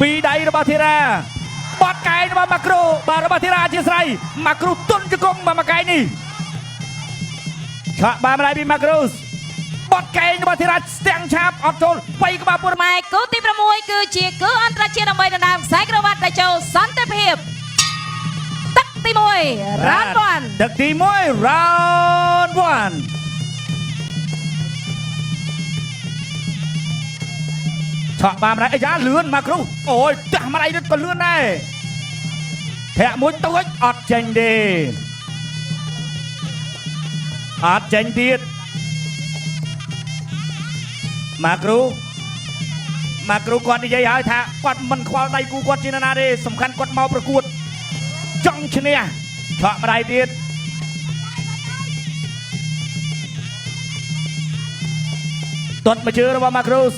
ពីដៃរបស់ធីរ៉ាបត់កែងរបស់ម៉ាក្រូបាទរបស់ធីរ៉ាអធិស្ឋានម៉ាក្រូទុនជង្គង់មកកែងនេះឆក់បានម្ដាយពីម៉ាក្រូសបត់កែងរបស់ធីរ៉ាស្ទាំងឆាបអត់ចូល3ក្បាលពុរម៉ែគូទី6គឺជាគូអន្តរជាតិដើម្បីដណ្ដើមខ្សែក្រវ៉ាត់ដែលចូលសន្តិភាពទឹកទី1 round 1ទឹកទី1 round 1ឆក់បានម្ដាយអាយ៉ាលឿនម៉ាក្រូអូយចាស់ម្ដាយនេះក៏លឿនដែរធាក់មួយតូចអត់ចេញទេអត់ចេញទៀតម៉ាក្រូគាត់និយាយហើយថាគាត់មិនខ្វល់ដៃគូគាត់ជាណាទេសំខាន់គាត់មកប្រកួតចង់ឈ្នះឆក់ម្ដាយទៀតទាត់មកជើងរបស់ម៉ាក្រូស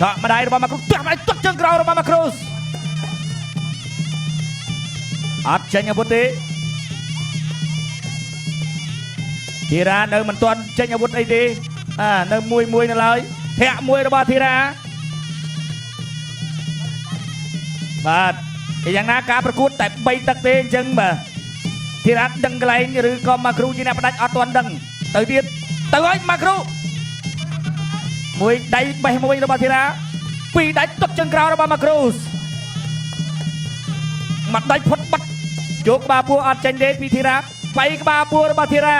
ឆក់ម្ដាយរបស់ម៉ាក្រូទាត់ម្ដាយទាត់ជើងក្រោយរបស់ម៉ាក្រូសអត់ចេញអាវុធទេធីរ៉ានៅមិនទាន់ចេញអាវុធអីទេនៅមួយនៅឡើយធាក់មួយរបស់ធីរ៉ាបាទយ៉ាងណាការប្រកួតតែ3ទឹកទេអញ្ចឹងបាទធីរ៉ាដឹងកន្លែងឬក៏ម៉ាក្រូជាអ្នកផ្ដាច់អត់ទាន់ដឹងទៅទៀតទៅហើយម៉ាក្រូមួយដៃបេះមួយរបស់ធីរ៉ាពីរដៃទុកជើងក្រោយរបស់ម៉ាក្រូសមួយដៃផុតបាត់យកក្បាលពួរអត់ចេញទេពីធីរ៉ា3ក្បាលពួររបស់ធីរ៉ា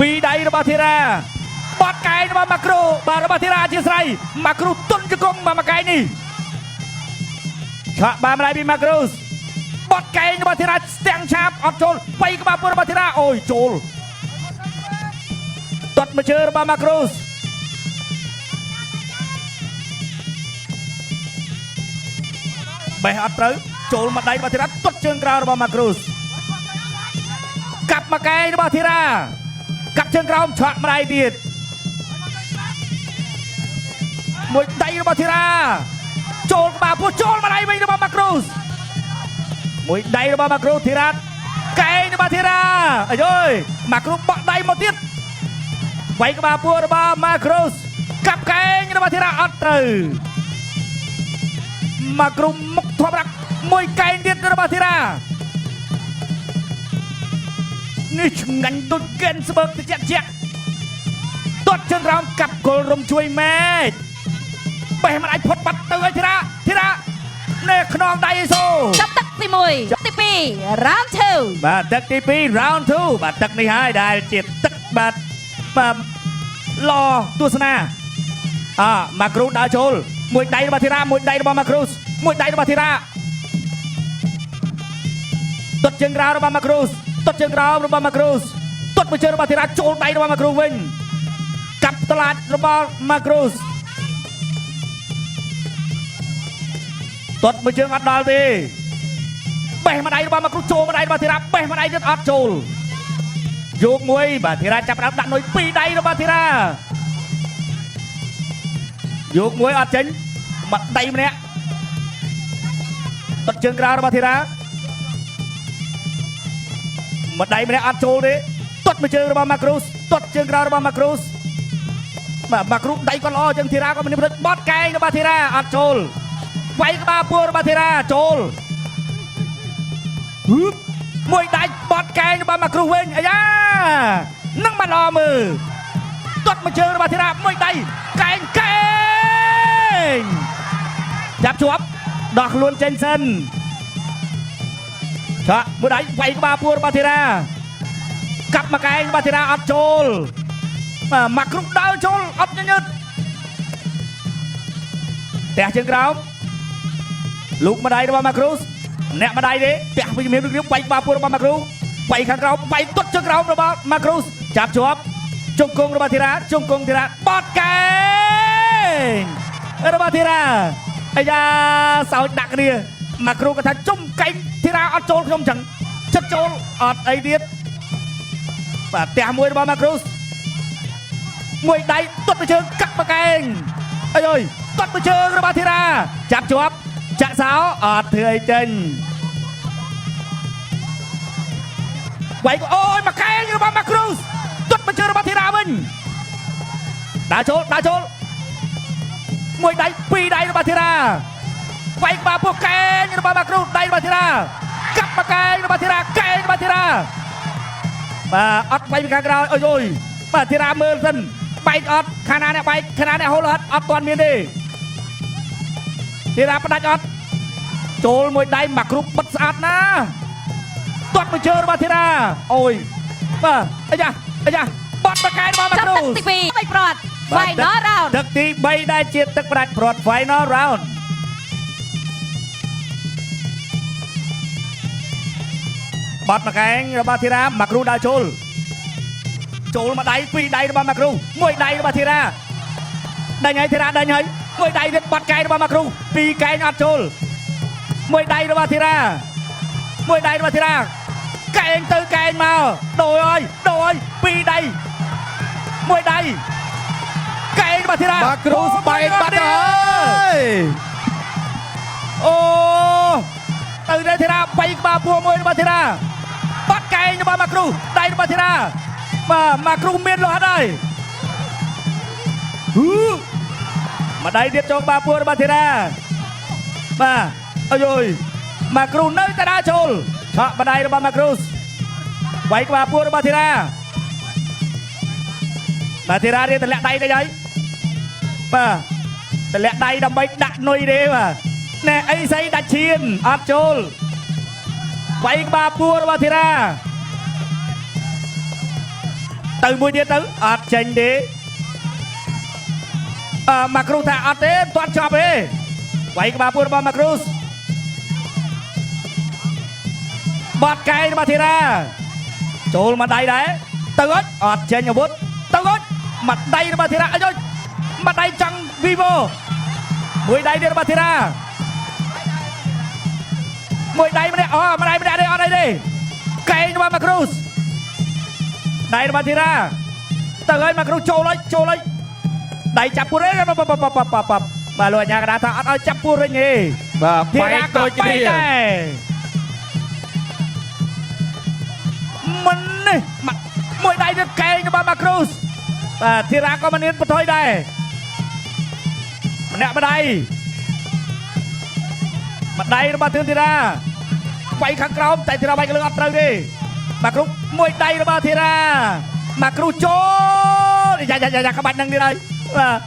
ពីរដៃរបស់ធីរ៉ាបត់កែងរបស់ម៉ាក្រូបាទរបស់ធីរ៉ាជាស្រ័យម៉ាក្រូទុនជង្គង់មកកែងនេះឆក់បានម្ដាយពីម៉ាក្រូសបត់កែងរបស់ធីរ៉ាស្ទាំងឆាបអត់ចូល3ក្បាលពួររបស់ធីរ៉ាអូយចូលទាត់មកជើងរបស់ម៉ាក្រូសបេះអត់ត្រូវចូលមកដៃរបស់ធីរ៉ាទាត់ជើងក្រោយរបស់ម៉ាក្រូសកាប់មកកែងរបស់ធីរ៉ាកាប់ជើងក្រោមឆក់ម្ដាយទៀតមួយដៃរបស់ធីរ៉ាចូលក្បាលពោះចូលម្ដាយវិញរបស់ម៉ាក្រូសមួយដៃរបស់ម៉ាក្រូធីរ៉ាកែងរបស់ធីរ៉ាអាយយម៉ាក្រូបក់ដៃមកទៀតវាយក្បាលពោះរបស់ម៉ាក្រូសកាប់កែងរបស់ធីរ៉ាអត់ត្រូវម៉ាក្រូមុខធំរ៉ាក់មួយកែងទៀតរបស់ធីរ៉ានេះឆ្ងាញ់ដូចកេនស្បើកតិចជាទាត់ជើងក្រោមកាប់គល់រំជួយម៉ែកបេះមិនអាចផុតបាត់ទៅឲ្យធីរ៉ានេះខ្នងដៃអេសូចាប់ទឹកទី1ទី2 round 2បាទទឹកទី2 round 2បាទទឹកនេះហើយដែលជាទឹកបាទឡទស្សនាម៉ាក្រូដើរចូលមួយដៃរបស់ធីរ៉ាមួយដៃរបស់ម៉ាក្រូសមួយដៃរបស់ធីរ៉ាទាត់ជើងក្រោមរបស់ម៉ាក្រូសទាត់ជើងក្រោមរបស់ម៉ាក្រូសទាត់មួយជើងរបស់ធីរ៉ាចូលដៃរបស់ម៉ាក្រូសវិញកាប់តឡាចរបស់ម៉ាក្រូសទាត់មួយជើងអត់ដល់ទេបេះម្ដាយរបស់ម៉ាក្រូសចូលម្ដាយរបស់ធីរ៉ាបេះម្ដាយទៀតអត់ចូលយកមួយបាទធីរ៉ាចាប់ដើមដាក់នុយពីរដៃរបស់ធីរ៉ាយកមួយអត់ចេញម្ដាយម្នាក់ទាត់ជើងក្រោមរបស់ធីរ៉ាម្ដាយម្នាក់អត់ចូលទេទាត់មួយជើងរបស់ម៉ាក្រូសទាត់ជើងក្រោយរបស់ម៉ាក្រូសបាទម៉ាក្រូសដៃគាត់ល្អជាងធីរ៉ាក៏មានបត់កែងរបស់ធីរ៉ាអត់ចូលវាយក្បាលពួររបស់ធីរ៉ាចូលមួយដៃបត់កែងរបស់ម៉ាក្រូសវិញអាយ៉ានឹងមិនល្អមើលទាត់មួយជើងរបស់ធីរ៉ាមួយដៃកែងចាប់ជាប់ដោះខ្លួនចេញសិនឆក់មួយដៃវាយក្បាលពួររបស់ធីរ៉ាកាប់មកកែងរបស់ធីរ៉ាអត់ចូលម៉ាក្រូដើរចូលអត់ញញឹតផ្ទះជើងក្រោមលូកម្ដាយរបស់ម៉ាក្រូសអ្នកម្ដាយទេផ្ទះវិជ្ជមានរៀបវាយក្បាលពួររបស់ម៉ាក្រូវាយខាងក្រោមវាយទាត់ជើងក្រោមរបស់ម៉ាក្រូសចាប់ជាប់ជង្គង់របស់ធីរ៉ាជង្គង់ធីរ៉ាបត់កែងរបស់ធីរ៉ាអាយ៉ាសោចដាក់គ្នាម៉ាក្រូគាត់ថាជុំកែងធីរ៉ាអត់ចូលខ្ញុំចឹងចិត្តចូលអត់អីទៀតបាទផ្ទះមួយរបស់ម៉ាក្រូសមួយដៃទាត់ទៅជើងកាប់មកកែងអីអើយទាត់ទៅជើងរបស់ធីរ៉ាចាប់ជាប់ចាក់សោអត់ធ្វើអីចេញវាយអូយមកកែងរបស់ម៉ាក្រូសទាត់មកជើងរបស់ធីរ៉ាវិញ đá chốt mùi đáy pi đáy nó bà thira quay bà buộc kèn nó bà Macruz đáy nó bà thira cặp bà kèn nó bà thira bà ọt quay khang rào ôi rồi bà thira mơ dân bay ọt khả năng này hô lợt ọt toàn miền đi thira bắt đáy ọt chôl mùi đáy Macruz bất sát ná tuột mà chơi nó bà thira ôi bà ây da bọt bà kèn nó bà ចាប់ Macruz ទឹកទី23ប្រត់ final round ទឹកទី3ដែលជាទឹកផ្ដាច់ព្រាត់ final round បាត់មកកែងរបស់ធីរ៉ាម៉ាគ្រូដើរចូលមកដៃពីរដៃរបស់ម៉ាគ្រូមួយដៃរបស់ធីរ៉ាដាញ់ហើយធីរ៉ាដាញ់ហើយមួយដៃទៀតបាត់កែងរបស់ម៉ាគ្រូពីរកែងអត់ចូលមួយដៃរបស់ធីរ៉ាកែងទៅកែងមកដូរហើយពីរដៃមួយដៃកែងរបស់ធីរ៉ា Macruz បែកបាត់ហើយអូទៅដល់ធីរ៉ាបែកក្បាលពួរមួយរបស់ធីរ៉ាបាត់កែងរបស់ម៉ាគ្រូដៃរបស់ធីរ៉ាបាទម៉ាគ្រូមានលោះហើយមកដៃទៀតចូលក្បាលពួររបស់ធីរ៉ាបាទអើយម៉ាគ្រូនៅតែដើរចូលឆក់បដៃរបស់ម៉ាគ្រូបែកក្បាលពួររបស់ធីរ៉ាបាទធីរ៉ារៀនតម្លាក់ដៃទៅហើយបាទតម្លាក់ដៃដើម្បីដាក់នុយទេបាទណែអីស្អីដាច់ឈានអត់ចូលវាយក្បាលពួររបស់ធីរ៉ាទៅមួយទៀតទៅអត់ចេញទេម៉ាគ្រូថាអត់ទេមិនទាន់ចប់ទេវាយក្បាលពួររបស់ម៉ាគ្រូបាត់កែងរបស់ធីរ៉ាចូលមកដៃដែរទៅអត់ចេញអាវុធទៅមកដៃរបស់ធីរ៉ាអើយមកដៃចង់វីវ៉ូមួយដៃទៀតរបស់ធីរ៉ាមួយដៃម្នាក់ម្នាក់ទេអត់អីទេកែងរបស់ម៉ាគ្រូដៃរបស់ធីរ៉ាទៅហើយម៉ាគ្រូចូលហើយដៃចាប់ពួរទេបាទលោកអាញាកដាថាអត់ឲ្យចាប់ពួរវិញទេ បាទបែកដូចគ្នាមិននេះមួយដៃទៀតកែងរបស់ម៉ាគ្រូបាទធីរ៉ាក៏មិនមានបន្ថយដែរម្នាក់ម្ដាយរបស់ធីរ៉ាវាយខាងក្រោមតែធីរ៉ាវាយកលឹងអត់ត្រូវទេម៉ាគ្រូមួយដៃរបស់ធីរ៉ាម៉ាគ្រូចូលយ៉ាក្បាច់នឹងទៀតហើយបាទ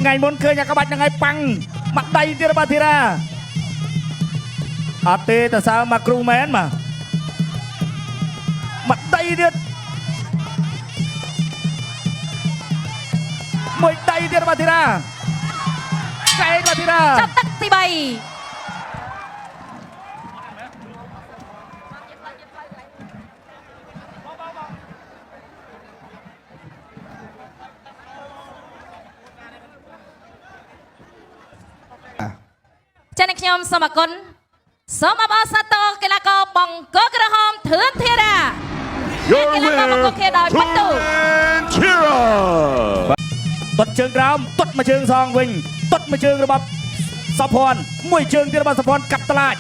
ថ្ងៃមុនឃើញក្បាច់នឹងហើយប៉ាំងមកដៃទៀតរបស់ធីរ៉ាអត់ទេតើសើម៉ាគ្រូមែនមកដៃទៀតមួយដៃទៀតរបស់ធីរ៉ាកែងរបស់ធីរ៉ាចាប់ទឹកទី3ចា៎ខ្ញុំសូមអរគុណសូមអបអរសាទរកីឡាករបង្គោលក្រហមធឿនធីរ៉ា Your កីឡាករបង្គោលខេដោយពិតទូ Tira. ទាត់ជើងក្រោមទាត់មួយជើងសងវិញទាត់មួយជើងរបស់សុភ័ណ្ឌមួយជើងទៀតរបស់សុភ័ណ្ឌកាប់តឡាច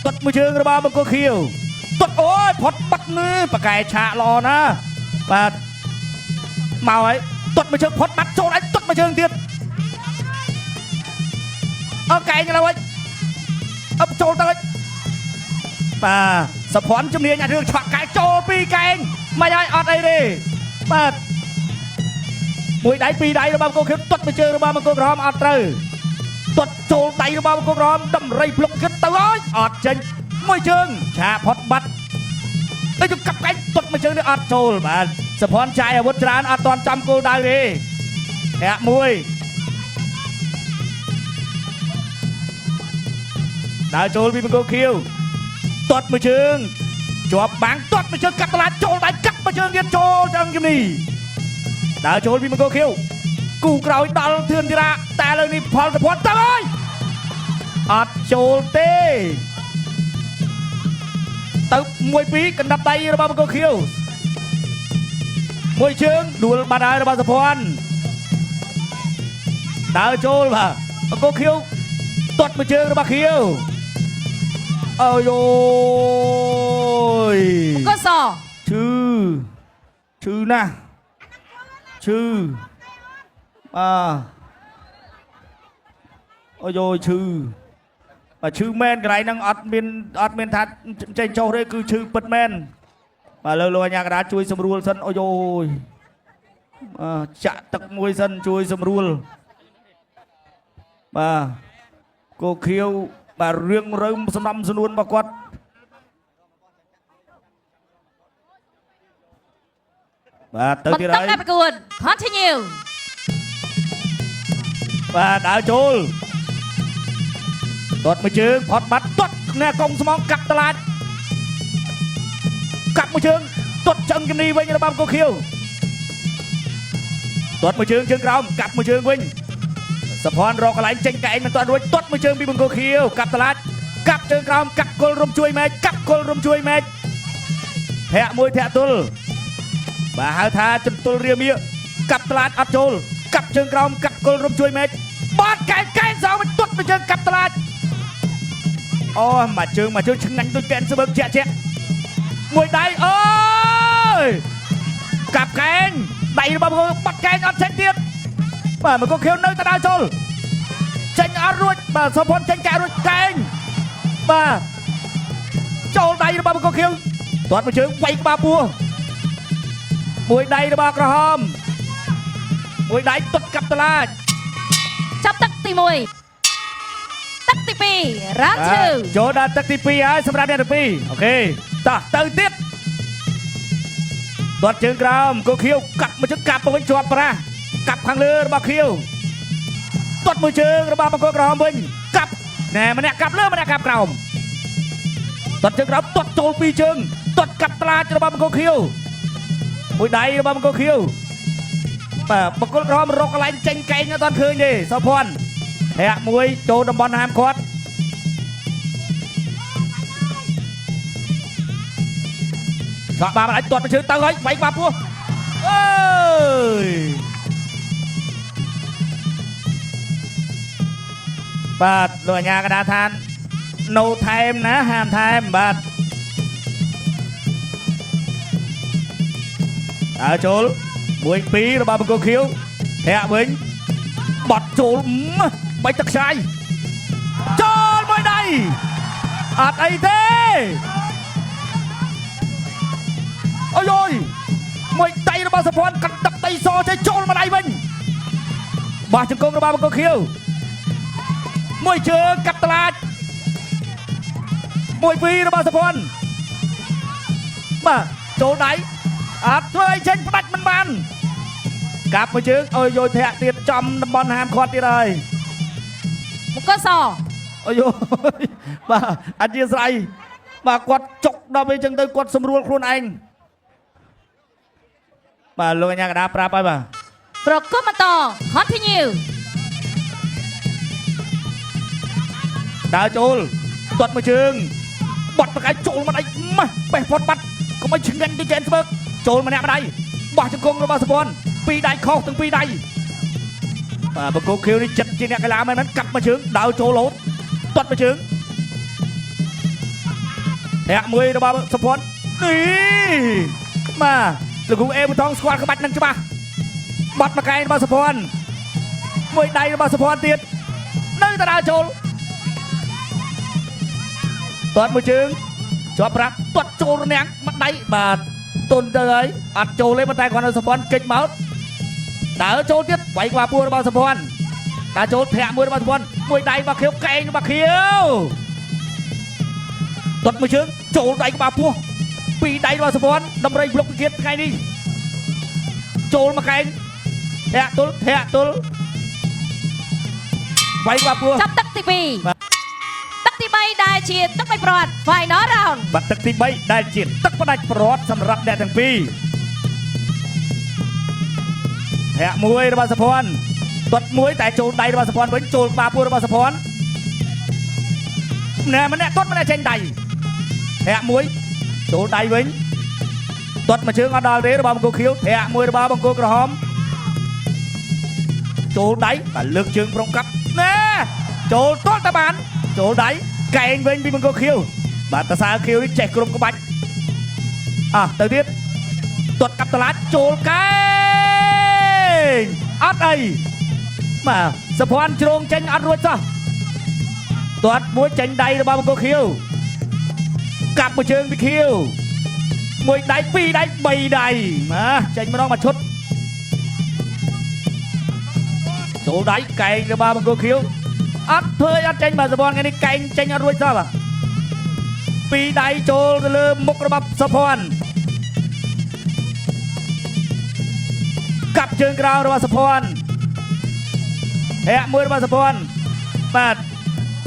ទាត់មួយជើងរបស់បង្គោលខៀវទាត់អូយផុតបាត់នេះបកែឆាកល្អណាបាទមកហើយទាត់មួយជើងផុតបាត់ចូលឲ្យទាត់មួយជើងទៀតអូកែងឡើយអបចូលទៅបាទសុភ័ណ្ឌជំនាញអារឿងឆក់កែចូលពីរកែងមិនឲ្យអត់អីទេបាទមួយដៃពីរដៃរបស់បង្គោលខៀវទាត់មួយជើងរបស់បង្គោលក្រហមអត់ត្រូវទាត់ចូលដៃរបស់បង្គោលក្រហមតម្រៃភ្លុកគិតទៅហើយអត់ចេញមួយជើងឆាផុតបាត់ទៅកាប់កែងទាត់មួយជើងនេះអត់ចូលបាទសុភ័ណ្ឌចាយអាវុធច្រើនអត់ទាន់ចំគោលដៅទេអ្នកមួយដើរចូលពីបង្គោលខៀវទាត់មួយជើងជាប់បាំងទាត់មួយជើងកាត់តឡាចូលដៃកាត់មួយជើងទៀតចូលចំជំនីដើរចូលពីបង្គោលខៀវគូក្រោយដល់ធឿនធីរ៉ាតែលើនេះផលសុភ័ណ្ឌទៅហើយអត់ចូលទេទៅមួយពីរកណ្ដាប់ដៃរបស់បង្គោលខៀវមួយជើងដួលបាត់ហើយរបស់សុភ័ណ្ឌដើរចូលបាទបង្គោលខៀវទាត់មួយជើងរបស់ខៀវអូយអូយ កូស ឈឺណាស់ឈ ឈឺអូយឈឺឈឺមែនកន្លែងហ្នឹងអត់មានថាចេញចុះទេគឺឈឺពិតមែនបាទលើលោកអាញាកដាជួយសម្រួលសិនអូយចាក់ទឹកមួយសិនជួយសម្រួលបាទគោខៀវបាទរឿងរើមសំណំសំនួនរបស់គាត់បាទទៅទៀតហើយបន្តប្រកួត continue បាទដើរចូលទាត់មួយជើងផត់បាត់ទាត់គ្នាកុំស្មងកាប់តឡាចកាប់មួយជើងទាត់ចឹងជំនីវិញរបស់គោខៀវទាត់មួយជើងក្រោមកាប់មួយជើងវិញសភ័នរកកន្លែងចេញកែងមិនទាន់រួចទាត់មួយជើងពីបង្គោលខៀវកាប់តឡាចកាប់ជើងក្រោមកាប់គល់រុំជួយមេឃកាប់គល់រុំជួយមេឃធាក់មួយធាក់ទល់បាទហៅថាចន្ទុលរាមាកាប់តឡាចអត់ចូលកាប់ជើងក្រោមកាប់គល់រុំជួយមេឃបាត់កែងសងមិនទាត់មួយជើងកាប់តឡាចអូមួយជើងឆ្ងាញ់ដូចកែនស្បើកជាក់មួយដៃអើយកាប់កែងដៃរបស់គាត់បាត់កែងអត់ចេញទៀតបាទមកគោខៀវនៅតែដើរចូលចេញអត់រួចបាទសុភ័ណ្ឌចេញកែរួចកែងបាទចូលដៃរបស់មកគោខៀវទាត់មួយជើងវាយក្បាលពោះមួយដៃរបស់ក្រហមមួយដៃទុតកាប់តឡាចចាប់ទឹកទី1ទឹកទី2រ៉ាឈឺចូលដល់ទឹកទី2ហើយសម្រាប់អ្នកទី2អូខេតោះទៅទៀតទាត់ជើងក្រោមគោខៀវកាប់មួយជើងកាប់ទៅវិញជាប់ប្រាស់កាប់ខាងលើរបស់ខៀវទាត់មួយជើងរបស់បង្គោលក្រហមវិញកាប់ណែម្នាក់កាប់លើម្នាក់កាប់ក្រោមទាត់ជើងក្រោមទាត់ចូលពីរជើងទាត់កាប់ត្លាចរបស់បង្គោលខៀវមួយដៃរបស់បង្គោលខៀវបាទបង្គោលក្រហមរកកន្លែងចេញកែងអត់ទាន់ឃើញទេសោភ័ណ្ឌធាក់មួយចូលតំបន់ហាមឃាត់ឆ្លាក់បានអាចទាត់មួយជើងទៅហើយវាយក្បាលពោះអើយបាទលោកអាញាកដាឋាន no time ណាហាម time បាទដើរចូល1 2របស់បង្គោលខៀវធាក់វិញបត់ចូលបាច់ទឹកខ្សាយចូលមួយដៃអត់អីទេអូយមួយដៃរបស់សុភ័ណ្ឌកាត់ទឹកដៃសចេះចូលមួយដៃវិញបោះជង្គង់របស់បង្គោលខៀវមួយជើងកាប់តឡាចមួយពីររបស់សុភ័ណ្ឌបាទចូលដៃអត់ធ្វើអីចេញផ្ដាច់មិនបានកាប់មួយជើងអើយយកធាក់ទៀតចំតំបន់ហាមឃាត់ទៀតហើយមកកសអូយបាទអធិស្ឋានបាទគាត់ចុកដល់ពេលអញ្ចឹងទៅគាត់សម្រួលខ្លួនឯងបាទលោកអាញាកដាប្រាប់ហើយបាទប្រកួតបន្ត continue ដើរចូលទាត់មួយជើងបត់ប្រកាយចូលមកដៃម៉ាស់បេះផុតបាត់កុំឲ្យឆ្ងាញ់ដូចចែនស្បើកចូលម្នាក់ម្ដាយបោះជង្គង់របស់សុភ័ណ្ឌពីរដៃខុសទាំងពីរដៃបាទបង្គោលខៀវនេះចិត្តជាអ្នកកីឡាមែនកាប់មួយជើងដើរចូលលោតទាត់មួយជើងធាក់មួយរបស់សុភ័ណ្ឌនេះបាទលោកគ្រូអេប៊ូថងស្គាល់ក្បាច់នឹងច្បាស់បាត់មកកែរបស់សុភ័ណ្ឌមួយដៃរបស់សុភ័ណ្ឌទៀតនៅតែដើរចូលទាត់មួយជើងជាប់ប្រាក់ទាត់ចូលរនាំងមួយដៃបាទទុនទៅហើយអត់ចូលទេប៉ុន្តែគាត់នៅសុភ័ណ្ឌកិច្ចមកដើរចូលទៀតវាយក្បាលពោះរបស់សុភ័ណ្ឌដើរចូលធាក់មួយរបស់សុភ័ណ្ឌមួយដៃរបស់ខៀវកែងរបស់ខៀវទាត់មួយជើងចូលដៃក្បាលពោះពីរដៃរបស់សុភ័ណ្ឌតម្រៃប្លុកវិគិតថ្ងៃនេះចូលមកកែងធាក់ទល់វាយក្បាលពោះចាប់ទឹកទី2ទឹកទី3ដែលជាទឹកផ្ដាច់ព្រាត់ final round បាទទឹកទី3ដែលជាទឹកផ្ដាច់ព្រាត់សម្រាប់អ្នកទាំងពីរធាក់មួយរបស់សុភ័ណ្ឌទាត់មួយតែចូលដៃរបស់សុភ័ណ្ឌវិញចូលក្បាលពោះរបស់សុភ័ណ្ឌណែម្នាក់ទាត់ម្នាក់ចេញដៃធាក់មួយចូលដៃវិញទាត់មួយជើងអត់ដល់ទេរបស់បង្គោលខៀវធាក់មួយរបស់បង្គោលក្រហមចូលដៃបាទលើកជើងប្រុងកាប់ណែចូលទាត់តែបានចូលដៃកែងវិញពីបង្គោលខៀវបាទតសើខៀវនេះចេះគ្រប់ក្បាច់ទៅទៀតទាត់កាប់តឡាចចូលកែង អត់អីបាទសុភ័ណ្ឌជ្រងចេញអត់រួចសោះទាត់មួយចេញដៃរបស់បង្គោលខៀវកាប់មួយជើងពីខៀវមួយដៃពីរដៃបីដៃបាទចេញម្ដងមកឈុតចូលដៃកែងរបស់បង្គោលខៀវអត់ធ្វើអត់ចេញបាទសុភ័ណ្ឌថ្ងៃនេះកែងចេញអត់រួចសោះបាទពីរដៃចូលទៅលើមុខរបស់សុភ័ណ្ឌកាប់ជើងក្រោមរបស់សុភ័ណ្ឌហាក់មួយរបស់សុភ័ណ្ឌបាទ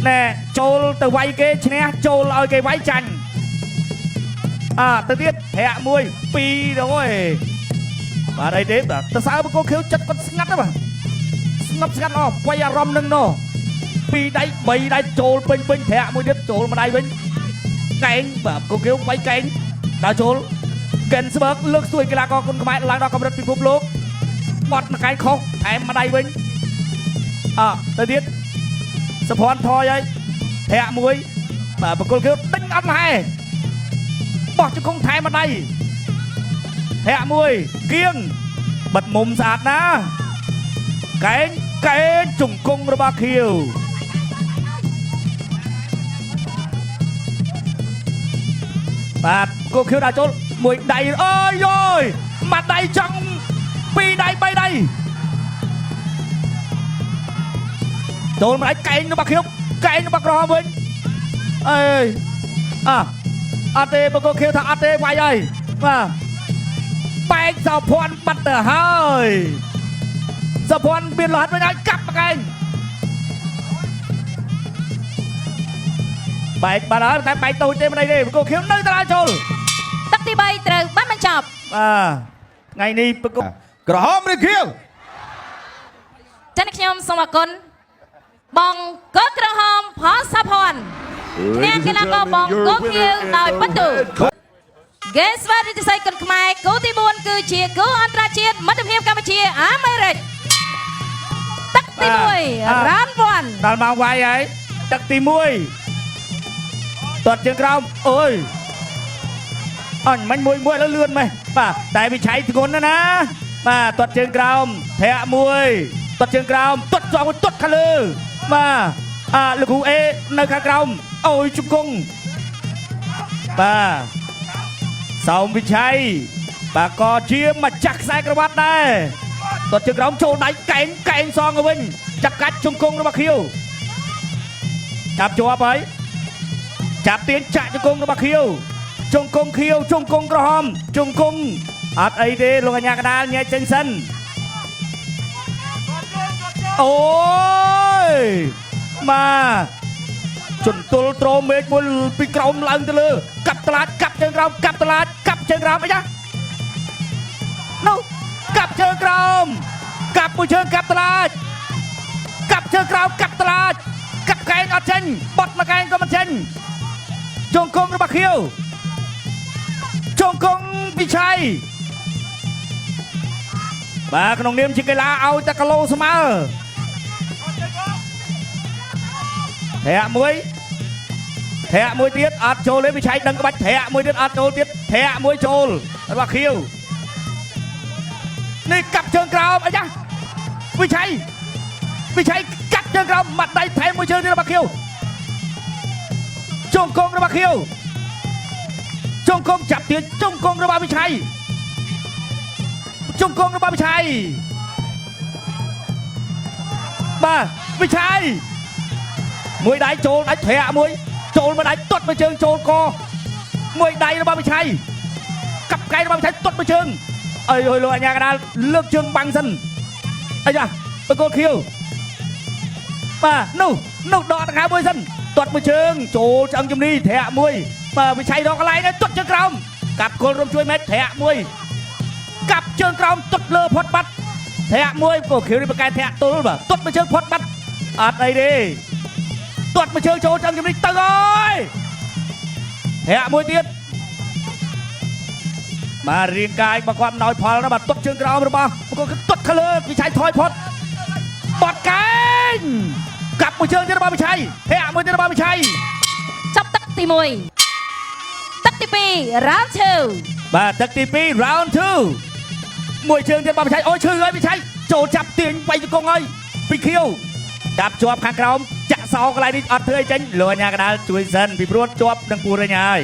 ណែចូលទៅវាយគេឈ្នះចូលឲ្យគេវាយចាញ់ទៅទៀតហាក់មួយពីរហើយបាទអីទេបាទតសើបង្គោលខៀវចិត្តគាត់ស្ងាត់ណាបាទស្ងប់ស្ងាត់អស់វាយអារម្មណ៍នឹងណោះពីរដៃបីដៃចូលពេញហាក់មួយទៀតចូលម្ដាយវិញកែងបាទបង្គោលខៀវវាយកែងដល់ចូលកេនស្បឺកលើកស្ទួយកីឡាករគុនខ្មែរឡើងដល់កម្រិតពិភពលោកបាត់មកកែងខុសថែមម្ដាយវិញទៅទៀតសុភ័ណ្ឌថយហើយហាក់មួយបាទបង្គោលខៀវទិញអត់លហែបោះជង្គង់ថែមម្ដាយហាក់មួយគៀងបិទមុំស្អាតណាកែងជង្គង់របស់ខៀវបាទបង្គោលខៀវដាក់ចូលមួយដៃអើយយមួយដៃចង់ពីរដៃបីដៃចូលម្ដាយកែងរបស់ខៀវកែងរបស់ក្រហមវិញអើយអត់ទេបង្គោលខៀវថាអត់ទេវាយហើយបាទបែកសុភ័ណ្ឌបាត់ទៅហើយសុភ័ណ្ឌមានលហិតវិញហើយកាប់កែងបែកបាត់ហើយតែបែកតូចទេមិនអីទេបង្គោលខៀវនៅតែឡើងចូលទឹកទី3ត្រូវបានបញ្ចប់ថ្ងៃនេះបង្គោលក្រហមឬខៀវចា៎ខ្ញុំសូមអរគុណបងកោក្រហមផលសុភ័ណ្ឌអ្នកកីឡាករបងកោខៀវដោយបន្ទូហ្គេស្វារីទិស័យគុនខ្មែរគូទី4គឺជាគូអន្តរជាតិមិត្តភាពកម្ពុជាអាមេរិកទឹកទី1រ៉ាន់វ៉ាន់ដល់មកវាយហើយទឹកទី1ទាត់ជើងក្រោមអូយអញមិញមួយលើលឿនម៉េះបាទតែវិឆ័យធ្ងន់ណាបាទទាត់ជើងក្រោមធាក់មួយទាត់ជើងក្រោមទាត់ស្វងទាត់ខាងលើបាទលោកគ្រូអេនៅខាងក្រោមអូយជង្គង់បាទសោមវិឆ័យបាទក៏ជាម្ចាស់ខ្សែក្រវ៉ាត់ដែរទាត់ជើងក្រោមចូលដៃកែងសងទៅវិញចាប់កាច់ជង្គង់របស់ខៀវចាប់ជាប់ហើយចាប់ទាញចាក់ជង្គង់របស់ខៀវជង្គង់ខៀវជង្គង់ក្រហមជង្គង់អត់អីទេលោកកញ្ញាកដាលញែកចេញសិនអូយបាទជន្ទល់ត្រោមេឃមួយពីក្រោមឡើងទៅលើកាប់តឡាចកាប់ជើងក្រោមកាប់តឡាចកាប់ជើងក្រោមអីចានោះកាប់ជើងក្រោមកាប់មួយជើងកាប់តឡាចកាប់ជើងក្រោមកាប់តឡាចកាប់កែងអត់ចេញបត់មកកែងក៏មិនចេញជង្គង់របស់ខៀវជង្គង់វិឆ័យបាទក្នុងនាមជាកីឡាឲ្យតែគីឡូស្មើធាក់មួយទៀតអត់ចូលទេវិឆ័យដឹងក្បាច់ធាក់មួយទៀតអត់ចូលទៀតធាក់មួយចូលរបស់ខៀវនេះកាប់ជើងក្រោមអីចាវិឆ័យកាប់ជើងក្រោមបាត់ដៃថែមមួយជើងទៀតរបស់ខៀវជង្គង់របស់ខៀវជង្គង់ចាប់ទៀតជង្គង់របស់វិឆ័យជង្គង់របស់វិឆ័យបាទវិឆ័យមួយដៃចូលដៃធាក់មួយចូលមួយដៃទាត់មួយជើងចូលកមួយដៃរបស់វិឆ័យកាប់កែងរបស់វិឆ័យទាត់មួយជើងអើយលោកអញ្ញាកដាលលើកជើងបាំងសិនអីចាបង្គោលខៀវបាទនោះដកដង្ហើមមួយសិនទាត់មួយជើងចូលឆ្អឹងជំនីធាក់មួយបាទវិឆ័យរកកន្លែងទាត់ជើងក្រោមកាប់គល់រំជួយមេធាក់មួយកាប់ជើងក្រោមទាត់លើផុតបាត់ធាក់មួយបង្គោលខៀវនេះបកែធាក់ទល់បាទទាត់មួយជើងផុតបាត់អត់អីទេទាត់មួយជើងចូលឆ្អឹងជំនីទៅហើយធាក់មួយទៀតបាទរាងកាយបើគាត់មិនឲ្យផលណាបាទទាត់ជើងក្រោមរបស់បង្គោលទាត់ខាងលើវិឆ័យថយផុតបាត់កែងកាប់មួយជើងទៀតរបស់វិឆ័យធាក់មួយទៀតរបស់វិឆ័យចាប់ទឹកទី1ទឹកទី2 round 2បាទទឹកទី2 round 2មួយជើងទៀតរបស់វិឆ័យអូយឈឺហើយវិឆ័យចូលចាប់ទាញ ជង្គង់ហើយពីខៀវចាប់ជាប់ខាងក្រោមចាក់សោកន្លែងនេះអត់ធ្វើអីចេញលោកអាញាកដាលជួយសិនពីព្រោះជាប់នឹងពូរញហើយ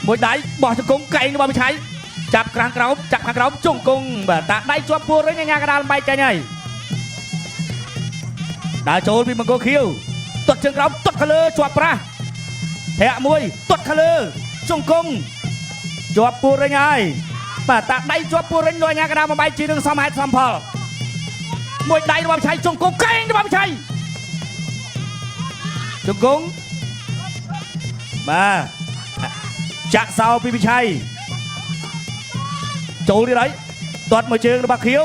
មួយដៃបោះជង្គង់កែងរបស់វិឆ័យចាប់ខាងក្រោមចាប់ខាងក្រោមជង្គង់បាទតាដៃជាប់ពូរញអាញាកដាលបែកចេញហើយដើរចូលពីមង្គលខៀវទាត់ជើងក្រោមទាត់ខាងលើជាប់ប្រាស់ធាក់មួយទាត់ខាងលើជង្គង់ជាប់ពូរញហើយបាទតាដៃជាប់ពូរញលោកអាញាកដាលបែកជារឿងសមហេតុសមផលមួយដៃរបស់វិឆ័យជង្គង់កែងរបស់វិឆ័យជង្គង់បាទចាក់សោពីវិឆ័យចូលទៀតហើយទាត់មួយជើងរបស់ខៀវ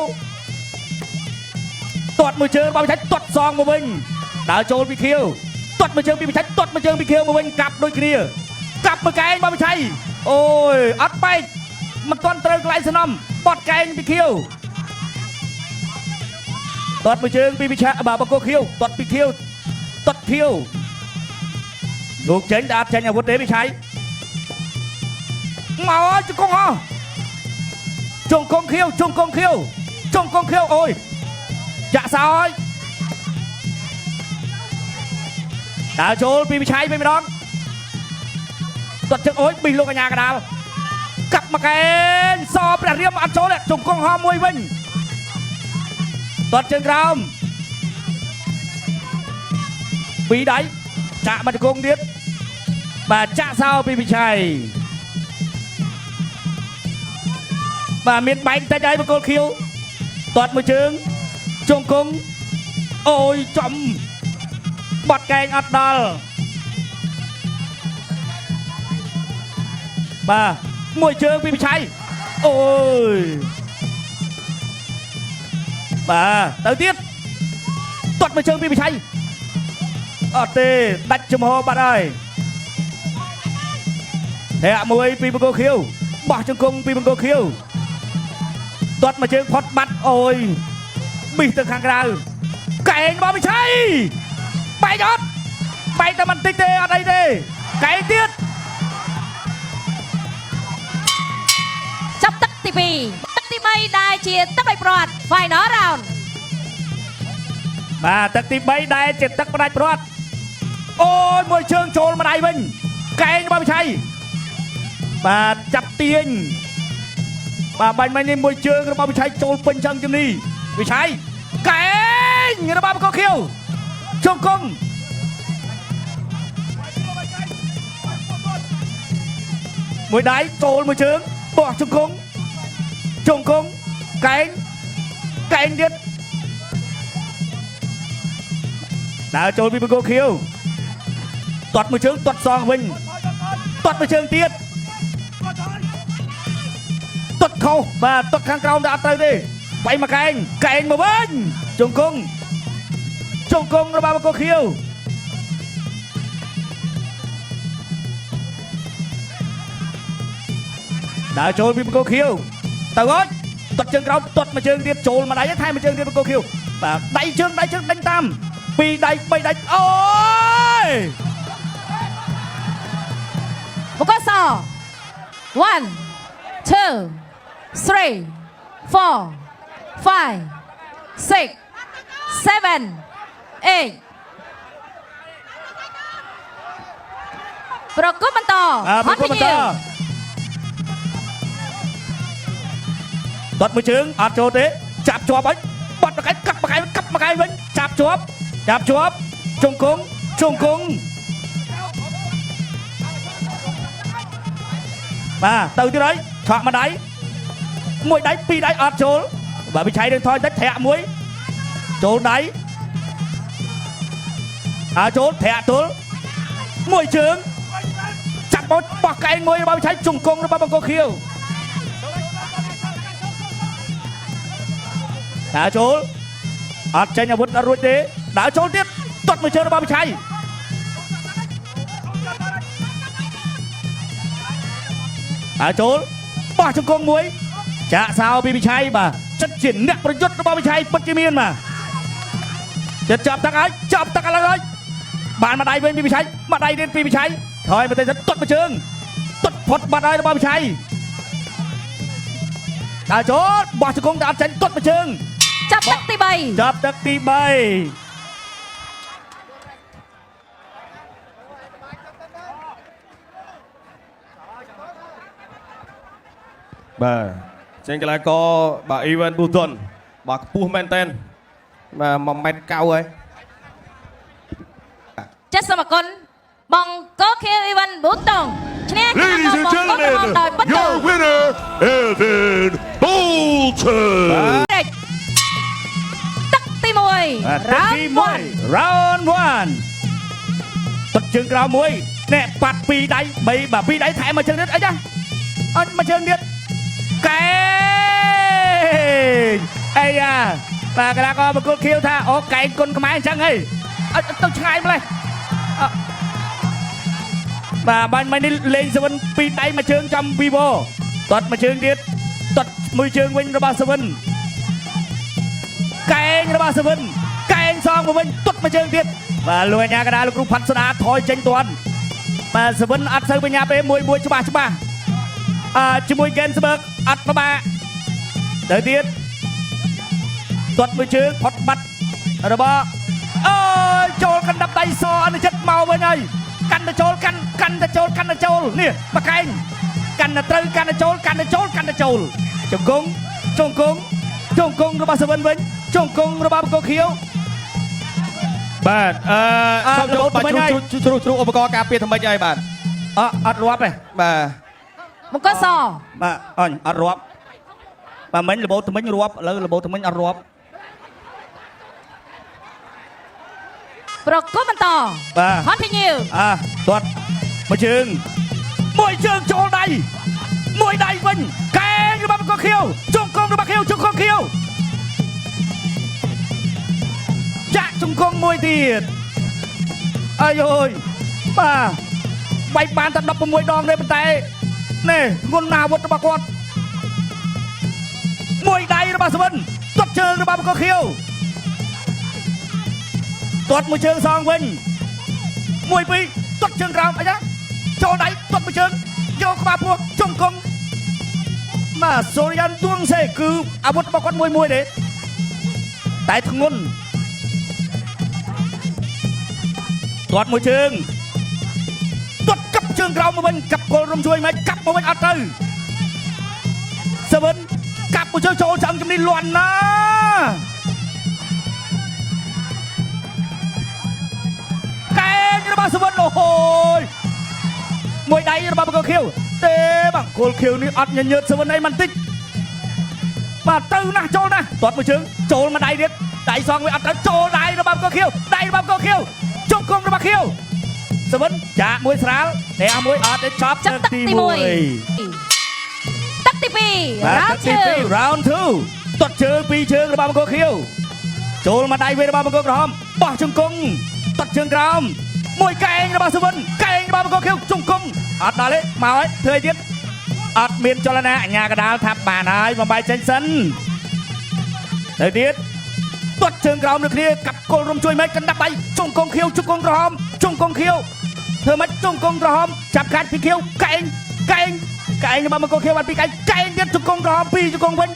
ទាត់មួយជើងរបស់វិឆ័យទាត់សងមកវិញដើរចូលពីខៀវទាត់មួយជើងពីវិឆ័យទាត់មួយជើងពីខៀវមកវិញកាប់ដូចគ្នាកាប់មួយកែងរបស់វិឆ័យអូយអត់បែកមិនទាន់ត្រូវកន្លែងសំណំបត់កែងពីខៀវទាត់មួយជើងពីវិឆ័យបាទបង្គោលខៀវទាត់ពីខៀវទាត់ខៀវលោកចេញតែអត់ចេញអាវុធទេវិឆ័យមកអើជង្គង់អស់ជង្គង់ខៀវជង្គង់ខៀវជង្គង់ខៀវអូយចាក់សោយដើរចូលពីវិឆ័យវិញម្ដងទាត់ជើងអូយប៊ីលោកអាញាកដាលកាប់មកកែងសព្រះរាមអត់ចូលជង្គង់ហោមួយវិញទាត់ជើងក្រោមពីរដៃចាក់មកជង្គង់ទៀតបាទចាក់សោពីវិឆ័យបាទមានបែកតិចហើយបង្គោលខៀវទាត់មួយជើងជង្គង់អូយចំបាត់កែងអត់ដល់បាទមួយជើងពីវិឆ័យអូយបាទទៅទៀតទាត់មួយជើងពីវិឆ័យអត់ទេដាច់ចំហបាត់ហើយធាក់មួយពីបង្គោលខៀវបោះជង្គង់ពីបង្គោលខៀវទាត់មួយជើងផុតបាត់អូយប៊ីសទៅខាងក្រៅកែងរបស់វិឆ័យបែកអត់បែកតែមិនតិចទេអត់អីទេកែងទៀតចាប់ទឹកទី2ទឹកទី3ដែលជាទឹកឲ្យព្រាត់ Final Round បាទទឹកទី3ដែលជាទឹកផ្ដាច់ព្រាត់អូយមួយជើងចូលម្ដាយវិញកែងរបស់វិឆ័យបាទចាប់ទាញបាទបាញ់មិញនេះមួយជើងរបស់វិឆ័យចូលពេញចឹងជំនីវិឆ័យកែងរបស់បង្គោលខៀវជង្គង់មួយដៃចូលមួយជើងបោះជង្គង់ជង្គង់កែងទៀតដើរចូលពីបង្គោលខៀវទាត់មួយជើងទាត់សងវិញទាត់មួយជើងទៀតទាត់ខុសបាទទាត់ខាងក្រោមតែអត់ត្រូវទេបែកមកកែងមកវិញជង្គង់របស់បង្គោលខៀវដើរចូលពីបង្គោលខៀវទៅអើយទាត់ជើងក្រោមទាត់មួយជើងទៀតចូលមួយដៃថែមមួយជើងទៀតបង្គោលខៀវបាទដៃជើងដេញតាមពីរដៃ3ដៃអូយបង្គោលស 1 2 3 4 5 6 7 8ប្រគំបន្តប្រគំបន្តទាត់មួយជើងអត់ចូលទេចាប់ជាប់ហើយបាត់មកកែកាប់មកកែវិញចាប់ជាប់ជង្គង់បាទទៅទៀតហើយឆក់មួយដៃពីរដៃអត់ចូលបាទវិឆ័យនឹងថយតិចធាក់មួយចូលដៃចូលធាក់ទល់មួយជើងចាប់បោះកែងមួយរបស់វិឆ័យជង្គង់របស់បង្គោលខៀវដើរចូលអត់ចេញអាវុធអត់រួចទេដើរចូលទៀតទាត់មួយជើងរបស់វិឆ័យដើរចូលបោះជង្គង់មួយចាក់សោពីវិឆ័យបាទចិត្តជាអ្នកប្រយុទ្ធរបស់វិឆ័យពិតជាមានបាទចិត្តចាប់ទឹកហើយឥឡូវហើយបានមួយដៃវិញពីវិឆ័យមួយដៃទៀតពីវិឆ័យថយមកទៅទាត់មួយជើងទាត់ផុតបាត់ហើយរបស់វិឆ័យដើរចូលបោះជង្គង់តែអត់ចេញទាត់មួយជើង ចាប់ទឹកទី3 ចាប់ទឹកទី3បាទចេញកន្លែងកបាទ event ប៊ូតុនបាទខ្ពស់មែនតើបាទ1.9 ម៉ែត្រហើយ ចាសសូមអរគុណបងកូខៀវអ៊ីវ៉ាន់ប៊ូតុងឈ្នះគណៈ Ladies កម្ម and បងកូក្រហមដោយ gentlemen, ពិតទៅ your winner, Evan Bolton. ទឹកទី1 ទឹកទី1 round 1ទឹកជើងក្រោមមួយអ្នកប៉ាត់ពីរដៃ3បាទពីរដៃថែមមួយជើងទៀតអីចាអត់មួយជើងទៀតកែងអីយ៉ាបាទកណ្ដាលក៏បង្គោលខៀវថាអូកែងគុណខ្មែរអញ្ចឹងហីអត់ទៅឆ្ងាយម្លេះបាទបាញ់មិញនេះលេងសវិនពីរដៃមួយជើងចំវីវ៉ូទាត់មួយជើងទៀតទាត់មួយជើងវិញរបស់សវិនកែងរបស់សវិនកែងសងមកវិញទាត់មួយជើងទៀតបាទលោកអាញាកណ្ដាលលោកគ្រូផាត់ស្ដាថយចេញទាន់បាទសវិនអត់សូវបញ្ញាទេមួយច្បាស់ជាមួយហ្គេនស្បឺកអត់ប្របាទៅទៀតទាត់មួយជើងផុតបាត់របស់អើយចូលកណ្ដាប់ដៃសអនុចិត្តមកវិញហើយកាន់តែចូលកាន់តែចូលនេះបកែងកាន់តែត្រូវកាន់តែចូលជង្គង់របស់សវិនវិញជង្គង់របស់បង្គោលខៀវ បាទសូមចូលបាទជ្រុះឧបករណ៍ការពារថ្មីហើយបាទ អត់រាប់ទេបាទ បង្គោលស បាទអញអត់រាប់បាទមិញលបោថ្មិញរាប់ឥឡូវលបោថ្មិញអត់រាប់ ប្រគំបន្ត បាទ continue ទាត់មួយជើងចូលដៃមួយដៃវិញកែងរបស់បង្គោលខៀវជង្គង់របស់ខៀវចាក់ជង្គង់មួយទៀតអាយយបាទបែកបានតែ16ដងទេប៉ុន្តែនេះធ្ងន់ណាស់អាវុធរបស់គាត់មួយដៃរបស់សវិនទាត់ជើងរបស់បង្គោលខៀវទាត់មួយជើងសងវិញមួយពីរទាត់ជើងក្រោមអីចាចូលដៃទាត់មួយជើងយកក្បាលពោះជង្គង់បាទសូរិយានទួងសេគឺអាវុធរបស់គាត់មួយទេតែធ្ងន់ទាត់មួយជើងទាត់កាប់ជើងក្រោមមកវិញកាប់គល់រំជួយមិនកាប់មកវិញអត់ទៅសវិនកាប់មួយជើងចូលឆ្អឹងជំនីលាន់ណាកែងរបស់សវិនអូយមួយដៃរបស់បង្គោលខៀវទេបង្គោលខៀវនេះអត់ញញើតសវិនអីមិនតិចបាទទៅណាស់ចូលណាស់ទាត់មួយជើងចូលមួយដៃទៀតដៃសងវាអត់ទៅចូលដៃរបស់បង្គោលខៀវដៃរបស់បង្គោលខៀវជង្គង់របស់ខៀវសវិនចាក់មួយស្រាលតែមួយអត់ទេចប់ទឹកទី1ទឹកទី2 round 2ទាត់ជើងពីរជើងរបស់បង្គោលខៀវចូលមកដៃវិញរបស់បង្គោលក្រហមបោះជង្គង់ទាត់ជើងក្រោមមួយកែងរបស់សវិនកែងរបស់បង្គោលខៀវជង្គង់អត់ដល់ទេមកហើយធ្វើឲ្យទៀតអត់មានចលនាអញ្ញាកដាលថាបានហើយបំបាយចេញសិនទៅទៀតទាត់ជើងក្រោមដូចគ្នាកាប់គល់រំជួយមិនកណ្ដាប់ដៃជង្គង់ខៀវជង្គង់ក្រហមជង្គង់ខៀវធ្វើមិនជង្គង់ក្រហមចាប់ខាត់ពីខៀវកែងរបស់បង្គោលខៀវអត់ពីកែងទៀតជង្គង់ក្រហមពីរជង្គង់វិញ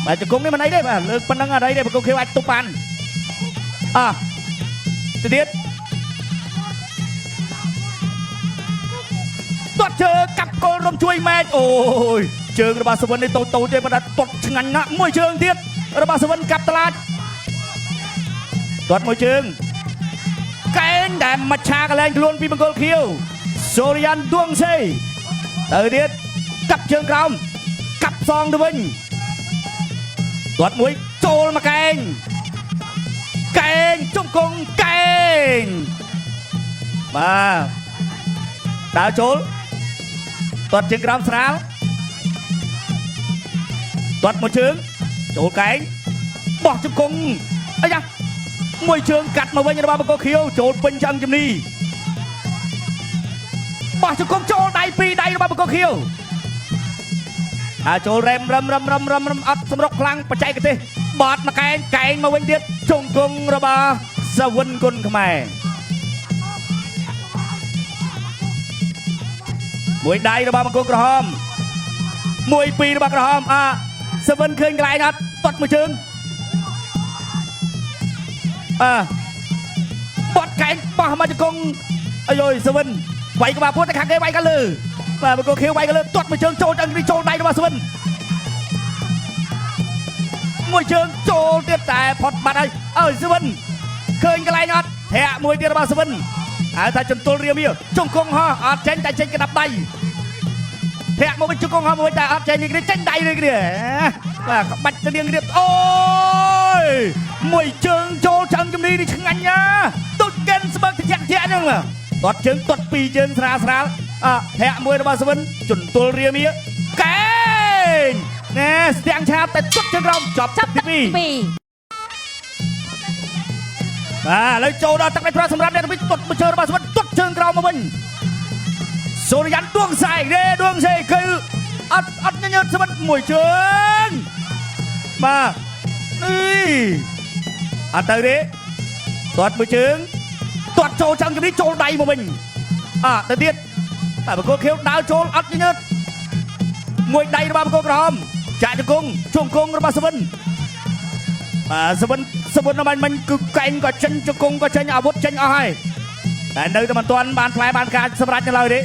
បាទជង្គង់នេះមិនអីទេបាទលើកប៉ុណ្ណឹងអត់អីទេបង្គោលខៀវអាចទប់បានទៅទៀតទាត់ជើងកាប់គល់រំជួយម៉ែអូយជើងរបស់សវិននេះតូចទេប៉ុន្តែទាត់ឆ្ងាញ់ណាស់មួយជើងទៀតរបស់សវិនកាប់តឡាចទាត់មួយជើងកែងដែលមច្ឆាកលែងខ្លួនពីបង្គោលខៀវសូរិយានទួងសេទៅទៀតកាប់ជើងក្រោមកាប់សងទៅវិញទាត់មួយចូលមកកែងជង្គង់កែងបាទដើរចូលទាត់ជើងក្រោមស្រាលទាត់មួយជើងចូលកែងបោះជង្គង់អីយ៉ាមួយជើងកាត់មកវិញរបស់បង្គោលខៀវចូលពេញឆ្អឹងជំនីបោះជង្គង់ចូលដៃពីរដៃរបស់បង្គោលខៀវចូលរែមរឹមអត់សម្រុកខ្លាំងបច្ចេកទេសបត់មកកែងមកវិញទៀតជង្គង់របស់សវិនគុណខ្មែរមួយដៃរបស់បង្គោលក្រហមមួយពីររបស់ក្រហមសវិនឃើញកន្លែងអត់ទាត់មួយជើង บอดแกงป่ามาจะกงไอ้โยสวินไว้กับมาพูดแต่ขังเกไว้กันเลยมันก็เคี้ยวไว้กันเลยตรวจมาเชิงโจจังรีโจได้กับมาสวินมวยเชิงโจเตี้ยแต่พอดมาได้สวินเคยกันไรงัดแทะมวยเตี้ยมาสวินถ้าจนตัวเรียมีจงคงฮะเจนแต่เจนกระดับใบแทะมวยจงคงฮะมวยแต่เจนนี่เจนได้เลยกันเนี่ยบัดจะเรียงเรียบโอ้ยมวยเชิงโจจังจำดีดิช่างไงเนี่ยตุดเกินสมัครที่แย่นึงล่ะตอดเชิงตอดปีเชิงสระแทะมวยมาสวินจนตัวเรียมีแกงเนี่ยเสียงชาแต่ตุดเชิงเราจับที่ปีแล้วโจดาตั้งในพระสมรัติเนี่ยไปตุดมาเชิงมาสวินตุดเชิงเรามาบินโซริยันดวงใสเร่ดวงใสคืออัดเงี้ยสวินมวยเชิงมานี่อันเตอร์ดิตอดมือจึงตอดโจจังจะได้โจใดมาบินแต่เดียดแต่มันก็เขียวดาวโจอัดเงี้ยมวยใดระบาดมันก็กรอมจ่ายจุกงช่วงกงระบาดสวินสวินมันคือแกงก็เชนจุกงก็เชนอาวุธเชนเอาให้แต่เนื้อมันตัวบานแผลบานการสำรัดกันเลยดิ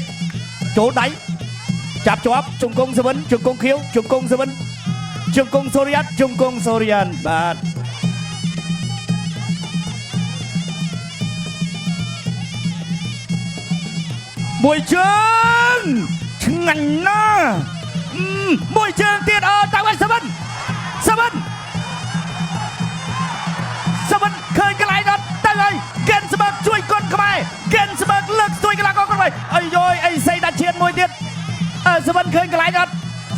โจใดจับจวบจุกงสวินจุกงเขียวจุกงสวินจุกงโซริยันจุกงโซริยันบาดมวยเชิงช่างงันนะมวยเชิงเตี้ยตามไปสวินเคยกันไรนัดตั้งเลยเกนสเบิร์กช่วยก้นเข้าไปเกนสเบิร์กเลิกช่วยกันละก้นเข้าไปไอ้ย้อยไอ้ไซดัชเชียนมวยเตี้ยสวินเคยกันไรนัด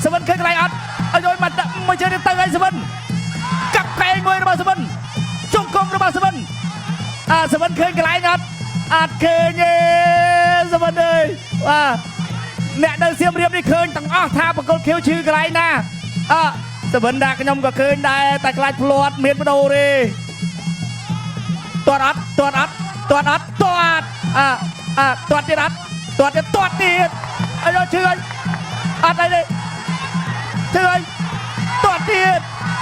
สวินเคยกันไรอัดไอ้ย้อยมันมวยเชิงตั้งเลยสวินกับใครมวยระบาดสวินจงกงระบาดสวินสวินเคยกันไรนัดอัดเคยเนี่ยสวินเลยเนี่ยเดินเสียมเรียบนี่เคยตั้งท่าประกอบเขียวชื่อกันไรนะสวินดากระยำก็เคยได้แต่กลายพลวดเมียนมาดูเลยตัวอัดที่รัดไอ้เราเชื่ออัดอะไรเลยเชื่อตัวตีด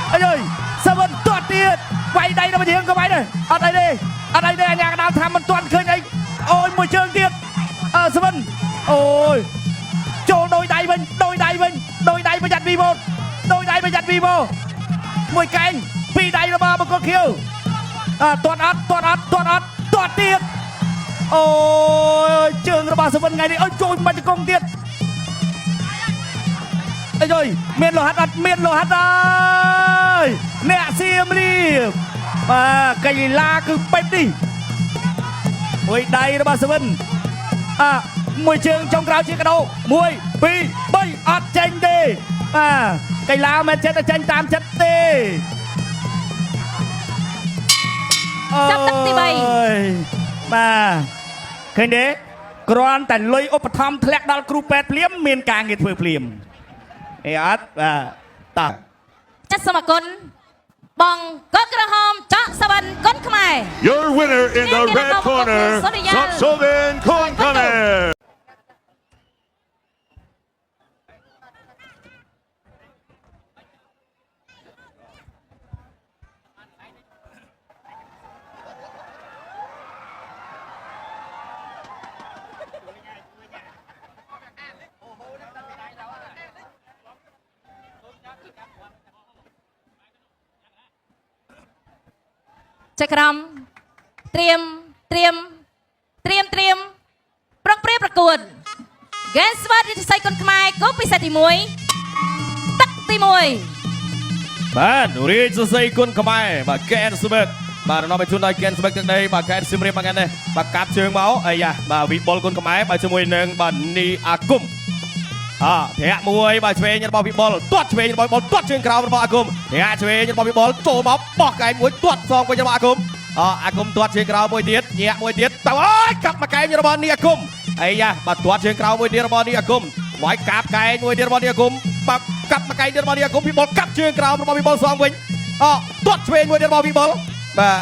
ไอ้เลยสวรรค์ตัวตีดไว้ใดเราไปเถียงกันไปเลยอัดอะไรเลยอย่างดาวทำมันตัวเคยไงโอ้ยมวยเชิงตีดสวรรค์โอ้ยโจโดยใดประหยัดวีโมมวยแกงปีใดระบามันก็เขี้ยวตัวอัดตัวเตี้ยโอ้ยเจิงระบาดสวรรค์ไงนี่โอ้ยโจมันจะกงเตี้ยไอ้โจเมียนโลหัดได้เนี่ยเสียมรีบไก่ลาคือเป็ดดิมวยใดระบาดสวรรค์มวยเชิงtrongกราวเชียร์กระโดมวยปีใบอัดเจนเดไก่ลาแมนเชสเตอร์เจนตามเชสเตอร์จับตั้งตีใบมาเคยเด็กกรอนแต่ลอยอุปธรรมทะเลดัลครูแปดเปลี่ยมเมียนกางเงียบเปลี่ยมอัดตาจัดสมกุลบองก็กระหอมเจาะสวรรค์ก้นขมาย Your winner in the red corner, Sovin Konkame. จักรำเตรียมปรองเปรียบประกวดเกสวัสดิ์ใส่คนขมายก็ไปใส่ตีมวยตักตีมวยบ้านเรียนจะใส่คนขมายบ้านแกนสเบิร์กบ้านเราไปชนได้แกนสเบิร์กจากใดบ้านแกนซิมเรียบมากันเลยบ้านกัดเชิงเมาไอ้ยาบ้านวิบอลคนขมายบ้านจมวยหนึ่งบ้านนีอากุมแทะมวยบ้านเชยยันบอลวิบอลตัวเชยยันบอลตัวเชิงกราวยันบอลอากุมแทะเชยยันบอลวิบอลโจมปอกไก่มวยตัวซองไปยันบอลอากุมอากุมตัวเชิงกราวมวยเดียดแยะมวยเดียดแต่ว่ากลับมาไก่ยันบอลนีอากุมไอ้ยาบ้านตัวเชิงกราวมวยเดียดบอลนีอากุมไว้กลับไก่มวยเดียดบอลนีอากุมบักกลับมาไก่เดียดบอลนีอากุมวิบอลกลับเชิงกราวบอลวิบอลซองวิ่งตัวเชยมวยเดียดบอลวิบอล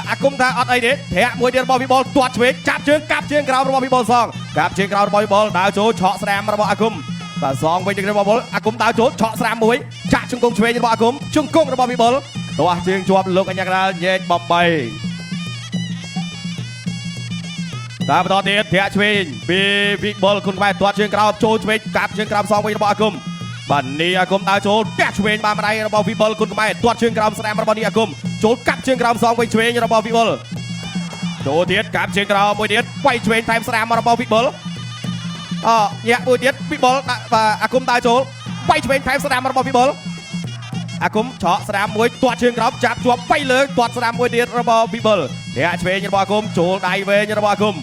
อากุมท่าอัดไอเด็ดแทะมวยเดียดบอลวิบอลตัวเชยจับเชิงกลับเชิงกราวบอลวิบอลซองกลับเชิงกราวบอลวิบอลดาวโจเฉาะแสดงบอลอากุมแต่ซองไปจึงระบอลอากุมดาวโจเฉาะสามมวยจากชุงกงเชยระบอลอากุมชุงกงระบอลวิบอลตัวเชิงจวบลงอัญญาเย็นบอมไป តាមបន្តទៀតធាក់ឆ្វេងពីវិបុលគុណខ្មែរទាត់ជើងក្រោមចូលឆ្វេងកាប់ជើងក្រោមសងវិញរបស់អាគមបាទនេះអាគមដើរចូលធាក់ឆ្វេងបានម្ដាយរបស់វិបុលគុណខ្មែរទាត់ជើងក្រោមស្រាមរបស់នេះអាគមចូលកាប់ជើងក្រោមសងវិញឆ្វេងរបស់វិបុលចូលទៀតកាប់ជើងក្រោមមួយទៀតវាយឆ្វេងថែមស្រាមរបស់វិបុលញាក់មួយទៀតវិបុលបាទអាគមដើរចូលវាយឆ្វេងថែមស្រាមរបស់វិបុលអាគមឆក់ស្រាមមួយទាត់ជើងក្រោមចាប់ជាប់វាយលើទាត់ស្រាមមួយទៀតរបស់វិបុលធាក់ឆ្វេងរបស់អាគមចូលដៃវែងរបស់អាគម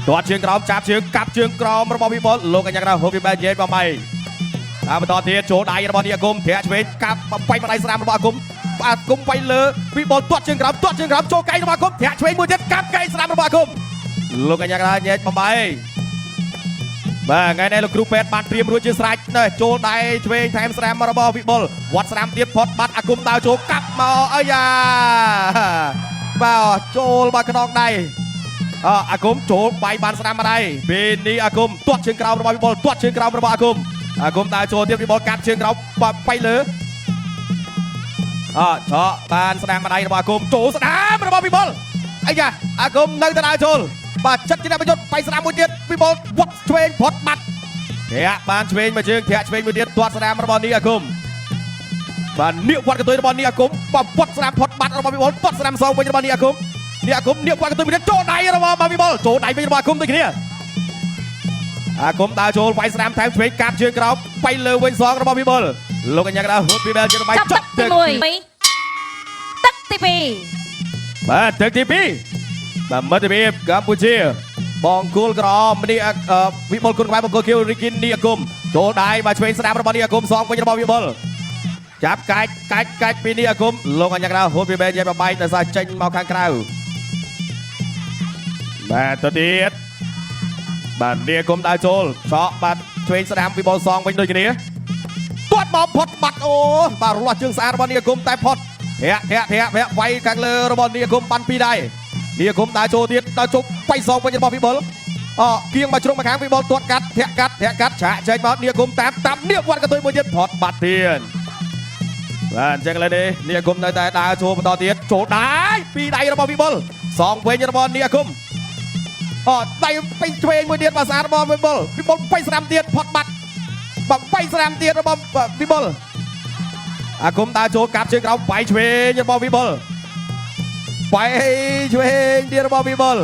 ទាត់ជើងក្រោមចាប់ជើងកាប់ជើងក្រោមរបស់វិបុលលោកអញ្ញាហូបវិបែនិយាយបំបីតាមបន្តទៀតចូលដៃរបស់នេះអាគមធាក់ឆ្វេងកាប់បាញ់ម្ដាយស្រាមរបស់អាគមវាយលើវិបុលទាត់ជើងក្រោមចូលកែងរបស់អាគមធាក់ឆ្វេងមួយទៀតកាប់កែងស្រាមរបស់អាគមលោកអញ្ញានិយាយបំបីបាទថ្ងៃនេះលោកគ្រូពេទ្យបានត្រៀមរួចជាស្រេចណាចូលដៃឆ្វេងថែមស្រាមរបស់វិបុលវត្តស្រាមទៀតផុតបាត់អាគមដើរចូលកាប់មកអាយ៉ាបាទចូលមកខ្នងដៃអាគមចូលបាយបានស្រាមម្ដាយពេលនេះអាគមទាត់ជើងក្រោមរបស់វិបុលទាត់ជើងក្រោមរបស់អាគមដើរចូលទៀតវិបុលកាត់ជើងក្រោមបាយលើឆក់បានស្រាមម្ដាយរបស់អាគមចូលស្ដាមរបស់វិបុលអាយ៉ាអាគមនៅតែដើរចូលបាទចិត្តជាអ្នកប្រយុទ្ធបាយស្រាមមួយទៀតវិបុលវត្តឆ្វេងផុតបាត់ធាក់បានឆ្វេងមួយជើងធាក់ឆ្វេងមួយទៀតទាត់ស្រាមរបស់នេះអាគមបាទនាគវត្តកន្ទុយរបស់នេះអាគមវត្តស្រាមផុតបាត់របស់វិបុលទាត់ស្រាមសងវិញរបស់នេះអាគមនេះអាគមនាគវត្តកន្ទុយមួយទៀតចូលដៃរបស់វិបុលចូលដៃវិញរបស់អាគមដូចគ្នាអាគមដើរចូលវាយស្រាមថែមឆ្វេងកាប់ជើងក្រោមបាយលើវិញសងរបស់វិបុលលោកអញ្ញាហូបវិបែជាបាយចប់ទឹកទី1ទឹកទី2បាទទឹកទី2បាទមិត្តភាពកម្ពុជាបងគូលក្រនេះវិបុលគុណខ្មែរបង្គោលខៀវរីគីននេះអាគមចូលដៃមកឆ្វេងស្ដាមរបស់នេះអាគមសងវិញរបស់វិបុលចាប់កាច់ពីនេះអាគមលោកអញ្ញាហូបវិបែជាបាយដោយសារចេញមកខាងក្រៅបាទទៅទៀតបាទនេះអាគមដើរចូលឆក់បាទឆ្វេងស្ដាមវិបុលសងវិញដូចគ្នាទាត់មកផុតបាត់អូបាទរលាស់ជើងស្អាតរបស់នេះអាគមតែផុតធាក់វាយខាងលើរបស់នេះអាគមបានពីរដៃនេះអាគមដើរចូលទៀតដើរចូលវាយសងវិញរបស់វិបុលគៀងមកជ្រុងមកខាងវិបុលទាត់កាត់ធាក់កាត់ឆាកចេញមកនេះអាគមតាមនេះវត្តកន្ទុយមួយទៀតផុតបាត់ទៀតបាទអញ្ចឹងឥឡូវនេះនេះអាគមនៅតែដើរចូលបន្តទៀតចូលដៃពីរដៃរបស់វិបុលសងវិញរបស់នេះអាគមដៃពេញឆ្វេងមួយទៀតបាសារបស់វិបុលវាយស្រាមទៀតផុតបាត់វាយស្រាមទៀតរបស់វិបុលអាគមដើរចូលកាប់ជើងក្រោមវាយឆ្វេងរបស់វិបុលវាយឆ្វេងទៀតរបស់វិបុល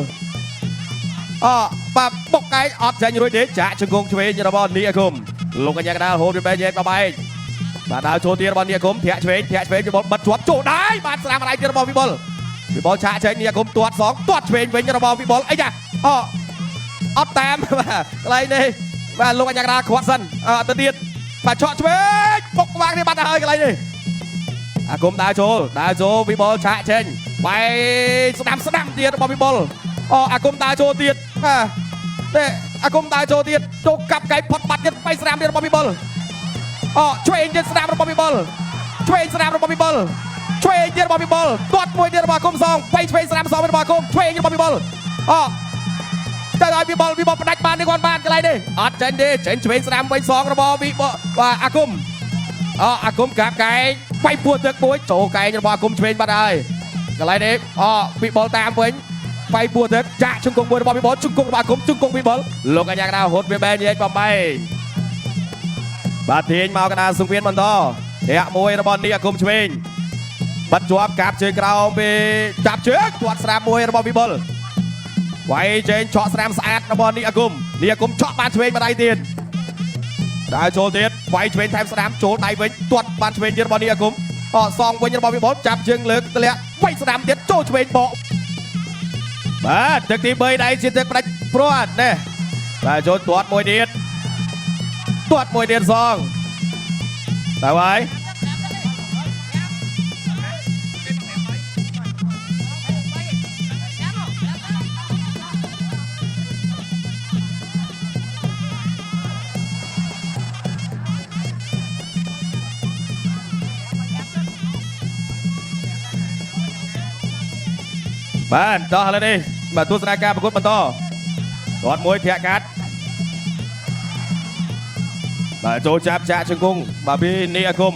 បាទបុកកែងអត់ចាញ់រួចទេចាក់ជង្គង់ឆ្វេងរបស់នេះអាគមលោកអញ្ញាកដាលហូបវិបែញបបែកបាទដើរចូលទៀតរបស់នេះអាគមធាក់ឆ្វេងវិបុលបិទជាប់ចូលដៃបាទស្រាមម្ដាយទៀតរបស់វិបុលឆាកចេញនេះអាគមទាត់សងទាត់ឆ្វេងវិញរបស់វិបុលអីចាអត់តាមបាទកន្លែងនេះបាទលោកអញ្ញាកដាលខ្វាត់សិនទៅទៀតបាទឆក់ឆ្វេងបុកក្បាលនេះបាត់ទៅហើយកន្លែងនេះអាគមដើរចូលវិបុលឆាកចេញបាយស្ដាំទៀតរបស់វិបុលអាគមដើរចូលទៀតទេអាគមដើរចូលទៀតចូលកាប់កែផុតបាត់ទៀតបាយស្ដាំទៀតរបស់វិបុលឆ្វេងទៀតស្ដាំរបស់វិបុលឆ្វេងស្ដាំរបស់វិបុលឆ្វេងទៀតរបស់វិបុលទាត់មួយទៀតរបស់អាគមសងបាយឆ្វេងស្ដាំសងរបស់អាគមឆ្វេងរបស់វិបុលតែឲ្យវិបុលផ្ដាច់បាននេះគាត់បានកន្លែងនេះអត់ចេញទេចេញឆ្វេងស្ដាំវិញសងរបស់វិបុលបាទអាគមអាគមកាប់កែងបាយពួតទឹកមួយចូលកែងរបស់អាគមឆ្វេងបាត់ហើយកន្លែងនេះវិបុលតាមវិញបាយពួតទឹកចាក់ជង្គង់មួយរបស់វិបុលជង្គង់របស់អាគមជង្គង់វិបុលលោកអញ្ញាកដាហូតវាបែរនិយាយបំបីបាទទាញមកកណ្ដាលសង្វៀនបន្តធាក់មួយរបស់នេះអាគមឆ្វេងបាត់ជាប់កាប់ជើងក្រោមពេលចាប់ជើងទាត់ស្រាមមួយរបស់វិបុលវាយចេញឆក់ស្រាមស្អាតរបស់នេះអាគមឆក់បានឆ្វេងម្ដាយទៀតដើរចូលទៀតវាយឆ្វេងថែមស្ដាមចូលដៃវិញទាត់បានឆ្វេងទៀតរបស់នេះអាគមសងវិញរបស់វិបុលចាប់ជើងលើកទម្លាក់វាយស្ដាមទៀតចូលឆ្វេងបកបាទទឹកទី3ដៃជាទឹកផ្ដាច់ព្រាត់នេះបាទចូលទាត់មួយទៀតសងតើហើយបាទតោះឥឡូវនេះបាទទស្សនាការប្រកួតបន្តទាត់មួយធាក់កាត់បាទចូលចាប់ចាក់ជង្គង់បាទពីនេះអាគម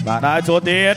បាទដើរចូលទៀត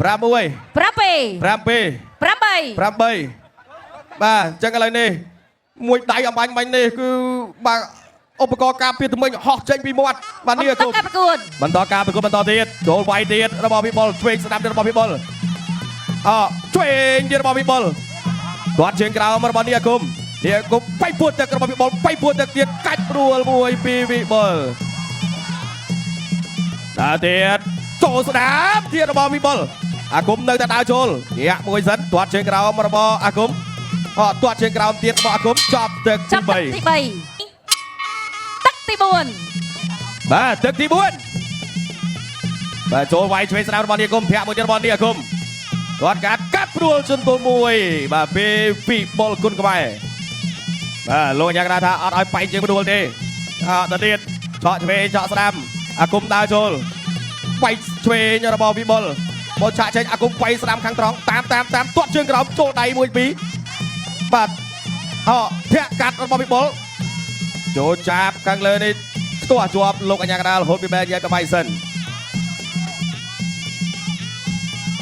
បាទចឹងឥឡូវនេះមួយដៃអំបញ្ញមិញនេះគឺបាទឧបករណ៍ការពារទំនិញហោះចេញពីមាត់បាទនេះគុំបន្តការប្រកួតបន្តទៀតចូលវាយទៀតរបស់វិបុលឆ្វេងស្ដាំទៀតរបស់វិបុលឆ្វេងទៀតរបស់វិបុលគាត់ជើងក្រោមរបស់នេះគុំបៃពួតទឹករបស់វិបុលបៃពួតទឹកទៀតកាច់ព្រួលមួយពីវិបុលដល់ទៀតចូលស្ដាំទៀតរបស់វិបុលអាគុំនៅតែដើរចូលញាក់មួយសិនគាត់ជើងក្រោមរបស់អាគុំទាត់ជើងក្រោមទៀតរបស់អាគុំចប់ទឹកទី3ទឹកទី4បាទទឹកទី4បាទចូលវាយឆ្វេងស្ដាំរបស់នេះអាគុំធាក់មួយទៀតរបស់នេះអាគុំគាត់កាត់ព្រួលជន់ទល់មួយបាទពេលពីបុលគុណក្បែរបាទលោកយ៉ាងណាថាអត់ឲ្យបែកជើងព្រួលទេទៅទៀតឆក់ឆ្វេងឆក់ស្ដាំអាគុំដើរចូលបែកឆ្វេងរបស់វិបុលមកឆាក់ចេញអាគុំបែកស្ដាំខាងត្រង់តាមទាត់ជើងក្រោមចូលដៃ1 2បាទធាក់កាត់របស់វិបុលចូលចាប់ខាងលើនេះផ្ទាស់ជាប់លោកអញ្ញាកដាលរហូតពីបែរយាយប្របាយសិន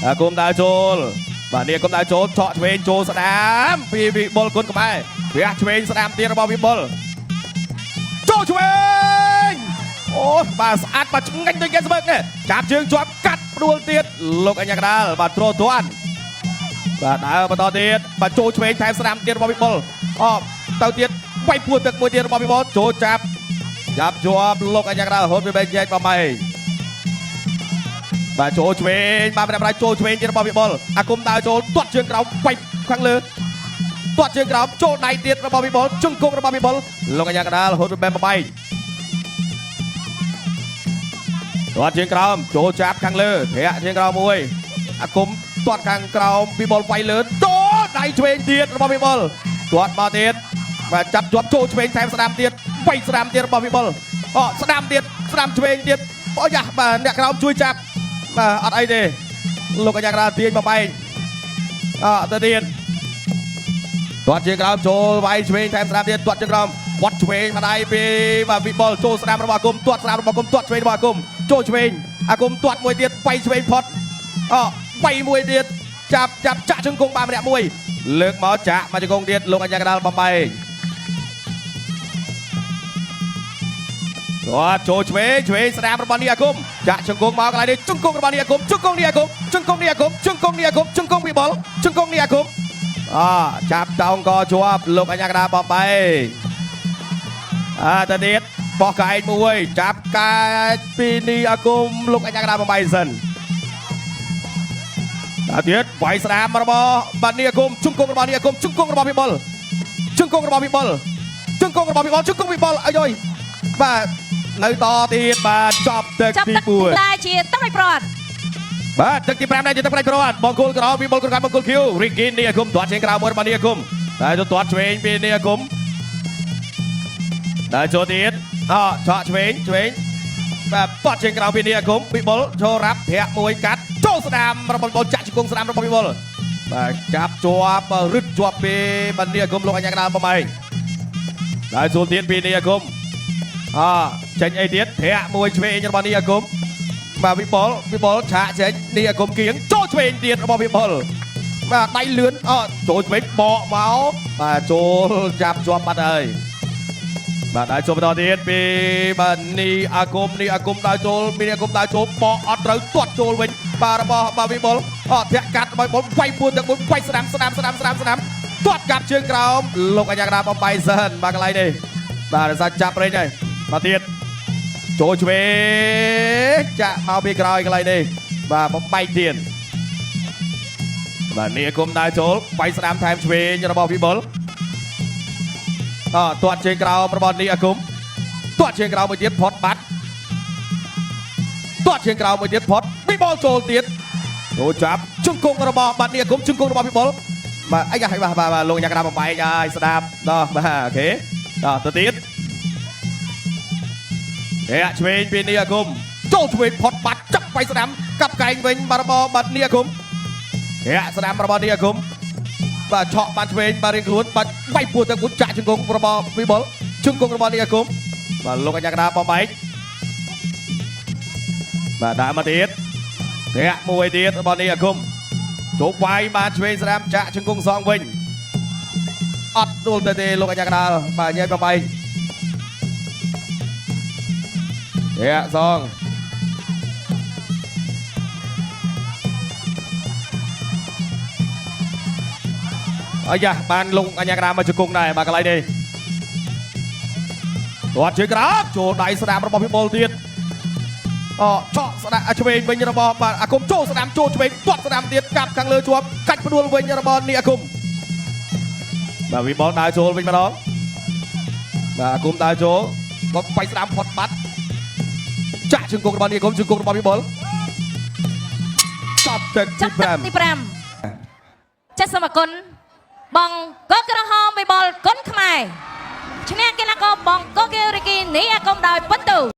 អាគុំដើរចូលបាទនេះគុំដើរចូលឆក់ឆ្វេងចូលស្ដាមពីវិបុលគុណក្បែរវះឆ្វេងស្ដាមទៀតរបស់វិបុលចូលឆ្វេងអូបាទស្អាតបាទឆ្ងាញ់ដូចគេស្មើនេះចាប់ជើងជាប់កាត់ព្រួលទៀតលោកអញ្ញាកដាលបាទទ្រទាន់បាទដើរបន្តទៀតបាទចូលឆ្វេងថែមស្ដាំទៀតរបស់វិបុលទៅទៀតវាយពួតទឹកមួយទៀតរបស់វិបុលចូលចាប់ជាប់លោកអញ្ញាកដាលរហូតពីបែកចែកបំបីបាទចូលឆ្វេងបាទប្រែចូលឆ្វេងទៀតរបស់វិបុលអាគុំដើរចូលទាត់ជើងក្រោមវាយខាងលើទាត់ជើងក្រោមចូលដៃទៀតរបស់វិបុលជង្គង់របស់វិបុលលោកអញ្ញាកដាលរហូតពីបែកបំបីទាត់ជើងក្រោមចូលចាប់ខាងលើធាក់ជើងក្រោមមួយអាគុំទាត់ខាងក្រោមវិបុលវាយលើចូលដៃឆ្វេងទៀតរបស់វិបុលទាត់មកទៀតបាទចាប់ជាប់ចូលឆ្វេងថែមស្ដាំទៀតវាយស្ដាំទៀតរបស់វិបុលស្ដាំទៀតស្ដាំឆ្វេងទៀតយ៉ាបាទអ្នកក្រោមជួយចាប់បាទអត់អីទេលោកអញ្ញាកដាលទាញមកបែកទៅទៀតទាត់ជើងក្រោមចូលវាយឆ្វេងថែមស្ដាំទៀតទាត់ជើងក្រោមវត្តឆ្វេងមកដៃពីបាទវិបុលចូលស្ដាំរបស់អាគុំទាត់ស្ដាំរបស់អាគុំទាត់ឆ្វេងរបស់អាគុំចូលឆ្វេងអាគុំទាត់មួយទៀតវាយឆ្វេងផុតវាយមួយទៀតចាប់ចាក់ជង្គង់បានម្នាក់មួយលើកមកចាក់មកជង្គង់ទៀតលោកអញ្ញាកដាលបំបែកគាត់ចូលឆ្វេងស្ដាំរបស់នេះអាគុំចាក់ជង្គង់មកកន្លែងនេះជង្គង់របស់នេះអាគុំជង្គង់នេះអាគុំជង្គង់នេះអាគុំជង្គង់នេះអាគុំជង្គង់វិបុលជង្គង់នេះអាគុំចាប់តោងកជាប់លោកអញ្ញាកដាលបំបែកទៅទៀតបោះកែងមួយចាប់កាចពីនេះអាគុំលោកអញ្ញាកដាលបំបែកសិនដល់ទៀតវាយស្ដាមរបស់បាទនេះអាគុំជង្គង់របស់នេះអាគុំជង្គង់របស់វិបុលជង្គង់របស់វិបុលជង្គង់របស់វិបុលជង្គង់វិបុលអាយយបាទនៅតទៀតបាទចប់ទឹកទី4តែជាទឹកឲ្យប្រត់បាទទឹកទី5ដែរជាទឹកផ្នែកប្រត់បង្គោលក្រោមវិបុលក្រោមបង្គោលឃីវរីគីននេះអាគុំទាត់ជើងក្រោមមួយរបស់នេះអាគុំតែទាត់ឆ្វេងពីនេះអាគុំតែចូលទៀតឆក់ឆ្វេងបាទទាត់ជើងក្រោមពីនេះអាគុំវិបុលចូលរ៉ាប់ធាក់មួយកាត់ចូលស្ដាមរបស់វិបុលចាក់ជង្គង់ស្ដាំរបស់វិបុលបាទចាប់ជាប់រឹតជាប់ពីបាទនេះអាគុំលោកអញ្ញាកដាលបំបែកតែចូលទៀតពីនេះអាគុំចេញអីទៀតធាក់មួយឆ្វេងរបស់នេះអាគុំបាទវិបុលឆាកចេញនេះអាគុំគៀងចូលឆ្វេងទៀតរបស់វិបុលបាទដៃលឿនចូលឆ្វេងបកមកបាទចូលចាប់ជាប់បាត់ហើយ បាទដើរចូលបន្តទៀតពីបាទនីអាគមដើរចូលមីនីអាគមដើរចូលបកអត់ត្រូវទាត់ចូលវិញបាទរបស់បាទវិបុលអត់ធាក់កាត់របស់បុលវាយពួនទាំង4វាយស្ដាំទាត់កាប់ជើងក្រោមលោកអញ្ញាកណ្ដាលបំបីសិនបាទកន្លែងនេះបាទរសាចាប់រេញហើយបាទទៀតចូលឆ្វេងចាក់មកពីក្រោយកន្លែងនេះបាទបំបីទៀតបាទនីអាគមដើរចូលវាយស្ដាំថែមឆ្វេងរបស់វិបុលទាត់ជើងក្រោមរបស់នីអាគមទាត់ជើងក្រោមមួយទៀតផុតបាត់ទាត់ជើងក្រោមមួយទៀតផុតវិបុលចូលទៀតចូលចាប់ជង្គង់របស់បាទនីអាគមជង្គង់របស់វិបុលបាទអាយ៉ាបាទលោកយ៉ាកណ្ដាលបំបែកហើយស្ដាប់បាទអូខេទៅទៀតឆ្វេងពីនីអាគមចូលឆ្វេងផុតបាត់ចាប់បៃស្ដាំកាប់កែងវិញបាទរបស់បាទនីអាគមស្ដាំរបស់នីអាគមបាទឆក់បានឆ្វេងបាទរៀងខ្លួនបាទវាយពួរទៅគុណចាក់ជង្គង់របស់វិបុលជង្គង់របស់នីអាគមបាទលោកអញ្ញាកណ្ដាលបំបែកបាទដាក់មកទៀតមួយទៀតរបស់នីអាគមចូលវាយបានឆ្វេងស្ដាំចាក់ជង្គង់សងវិញអត់ដួលទៅទេលោកអញ្ញាកណ្ដាលបាទញ៉ៃបំបែកសងអាយ៉ាបានលងអញ្ញាកណ្ដាលមកជង្គង់ដែរបាទកន្លែងនេះទាត់ជើងក្រោមចូលដៃស្ដាំរបស់វិបុលទៀតឆក់ស្ដាំឆ្វេងវិញរបស់បាទអាគមចូលស្ដាំចូលឆ្វេងទាត់ស្ដាំទៀតកាប់ខាងលើជាប់កាច់ផ្ដួលវិញរបស់នីអាគមបាទវិបុលដើរចូលវិញម្ដងបាទអាគមដើរចូលគាត់វាយស្ដាំផុតបាត់ចាក់ជង្គង់របស់នីអាគមជង្គង់របស់វិបុលចាប់ទឹកទី5ចាសសូមអរគុណបងកកក្រហមវិបុលគុនខ្មែរឈ្នះកីឡាករបងកកគីរីគីនីអាគមដោយពិន្ទុ